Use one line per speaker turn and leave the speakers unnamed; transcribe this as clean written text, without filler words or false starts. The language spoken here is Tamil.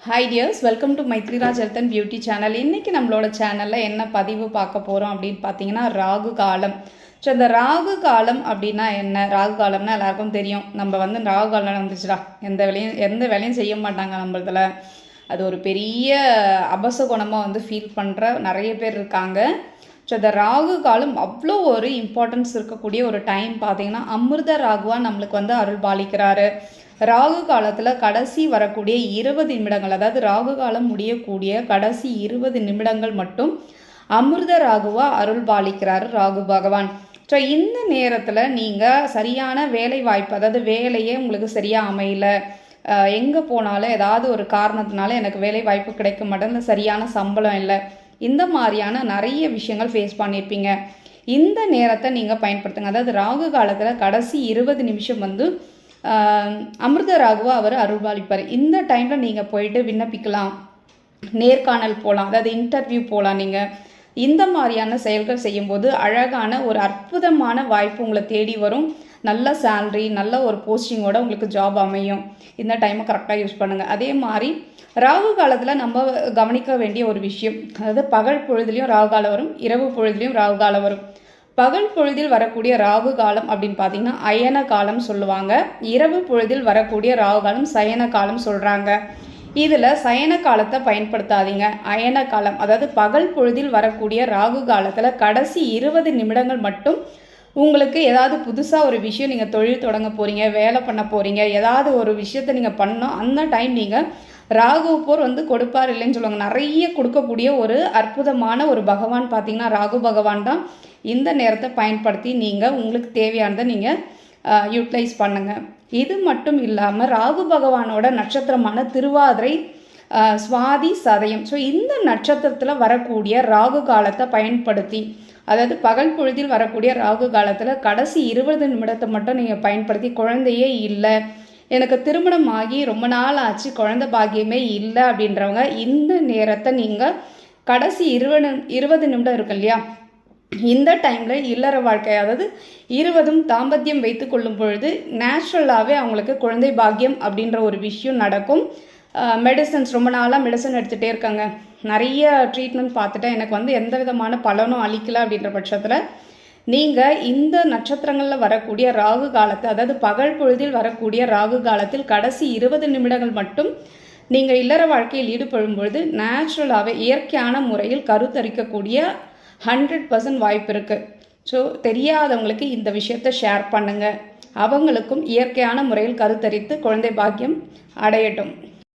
Hi dears, welcome to Maithri Raj health and beauty channel. இன்றைக்கி நம்மளோட சேனலில் என்ன பதிவு பார்க்க போகிறோம் அப்படின்னு பார்த்தீங்கன்னா ராகு காலம். ஸோ இந்த ராகு காலம் அப்படின்னா என்ன? ராகு காலம்னா எல்லாருக்கும் தெரியும். நம்ம ராகு காலம் வந்துச்சுடா எந்த வேலையும் செய்ய மாட்டாங்க நம்மளதில். அது ஒரு பெரிய அபசகுணமாக ஃபீல் பண்ணுற நிறைய பேர் இருக்காங்க. ஸோ இந்த ராகு காலம் அவ்வளோ ஒரு இம்பார்ட்டன்ஸ் இருக்கக்கூடிய ஒரு டைம். பார்த்தீங்கன்னா அமிர்த ராகுவாக நம்மளுக்கு அருள் பாலிக்கிறாரு. ராகு காலத்தில் கடைசி வரக்கூடிய 20 நிமிடங்கள், அதாவது ராகு காலம் முடியக்கூடிய கடைசி 20 நிமிடங்கள் மட்டும் அமிர்த ராகுவாக அருள் பாலிக்கிறாரு ராகு பகவான். ஸோ இந்த நேரத்தில் நீங்கள் சரியான வேலை வாய்ப்பு, அதாவது வேலையே உங்களுக்கு சரியாக அமையல, எங்கே போனாலும் ஏதாவது ஒரு காரணத்தினால எனக்கு வேலை வாய்ப்பு கிடைக்க மாட்டேங்குது, சரியான சம்பளம் இல்லை, இந்த மாதிரியான நிறைய விஷயங்கள் ஃபேஸ் பண்ணியிருப்பீங்க. இந்த நேரத்தை நீங்கள் பயன்படுத்துங்க. அதாவது ராகு காலத்தில் கடைசி 20 நிமிஷம் அமிர்த ராகுவா அவர் அருள்பாலிப்பார். இந்த டைமில் நீங்கள் போயிட்டு விண்ணப்பிக்கலாம், நேர்காணல் போகலாம், அதாவது இன்டர்வியூ போகலாம். நீங்கள் இந்த மாதிரியான செயல்கள் செய்யும்போது அழகான ஒரு அற்புதமான வாய்ப்பு உங்களை தேடி வரும். நல்ல சேல்ரி, நல்ல ஒரு போஸ்டிங்கோட உங்களுக்கு ஜாப் அமையும். இந்த டைமை கரெக்டாக யூஸ் பண்ணுங்கள். அதே மாதிரி ராகு காலத்தில் நம்ம கவனிக்க வேண்டிய ஒரு விஷயம், அதாவது பகல் பொழுதுலேயும் ராகு காலம் வரும், இரவு பொழுதுலேயும் ராகு காலம் வரும். பகல் பொழுதில் வரக்கூடிய ராகு காலம் அப்படின்னு பார்த்தீங்கன்னா அயன காலம் சொல்லுவாங்க. இரவு பொழுதில் வரக்கூடிய ராகு காலம் சயன காலம் சொல்கிறாங்க. இதில் சயன காலத்தை பயன்படுத்தாதீங்க. அயன காலம், அதாவது பகல் பொழுதில் வரக்கூடிய ராகு காலத்தில் கடைசி 20 நிமிடங்கள் மட்டும் உங்களுக்கு ஏதாவது புதுசாக ஒரு விஷயம், நீங்கள் தொழில் தொடங்க போகிறீங்க, வேலை பண்ண போகிறீங்க, ஏதாவது ஒரு விஷயத்தை நீங்கள் பண்ணோம், அந்த டைம் நீங்கள் ராகு போர் கொடுப்பார் இல்லைன்னு சொல்லுவாங்க. நிறைய கொடுக்கக்கூடிய ஒரு அற்புதமான ஒரு பகவான் பார்த்தீங்கன்னா ராகு பகவான் தான். இந்த நேரத்தை பயன்படுத்தி நீங்கள் உங்களுக்கு தேவையானதை நீங்கள் யூட்டிலைஸ் பண்ணுங்கள். இது மட்டும் இல்லாமல் ராகு பகவானோட நட்சத்திரமான திருவாதிரை, சுவாதி, சதயம், ஸோ இந்த நட்சத்திரத்தில் வரக்கூடிய ராகு காலத்தை பயன்படுத்தி, அதாவது பகல் பொழுதில் வரக்கூடிய ராகு காலத்தில் கடைசி 20 நிமிடத்தை மட்டும் நீங்கள் பயன்படுத்தி, குழந்தையே இல்லை, எனக்கு திருமணம் ஆகி ரொம்ப நாள் ஆச்சு, குழந்தை பாக்கியமே இல்லை அப்படின்றவங்க இந்த நேரத்தை நீங்கள் கடைசி 20 நிமிடம் இருக்கு இல்லையா, இந்த டைமில் இல்லற வாழ்க்கை, அதாவது 20ம் தாம்பத்தியம் வைத்து கொள்ளும் பொழுது நேச்சுரலாகவே அவங்களுக்கு குழந்தை பாக்கியம் அப்படின்ற ஒரு விஷயம் நடக்கும். மெடிசன்ஸ், ரொம்ப நாளாக மெடிசன் எடுத்துகிட்டே இருக்காங்க, நிறைய ட்ரீட்மெண்ட் பார்த்துட்டேன், எனக்கு எந்த விதமான பலனும் அளிக்கலை அப்படின்ற பட்சத்தில் நீங்கள் இந்த நட்சத்திரங்களில் வரக்கூடிய ராகு காலத்தை, அதாவது பகல் பொழுதில் வரக்கூடிய ராகு காலத்தில் கடைசி 20 நிமிடங்கள் மட்டும் நீங்கள் இல்லற வாழ்க்கையில் ஈடுபடும் பொழுது நேச்சுரலாகவே இயற்கையான முறையில் கருத்தரிக்கக்கூடிய 100% வாய்ப்பு இருக்குது. ஸோ தெரியாதவங்களுக்கு இந்த விஷயத்தை ஷேர் பண்ணுங்கள், அவங்களுக்கும் இயற்கையான முறையில் கருத்தரித்து குழந்தை பாக்கியம் அடையட்டும்.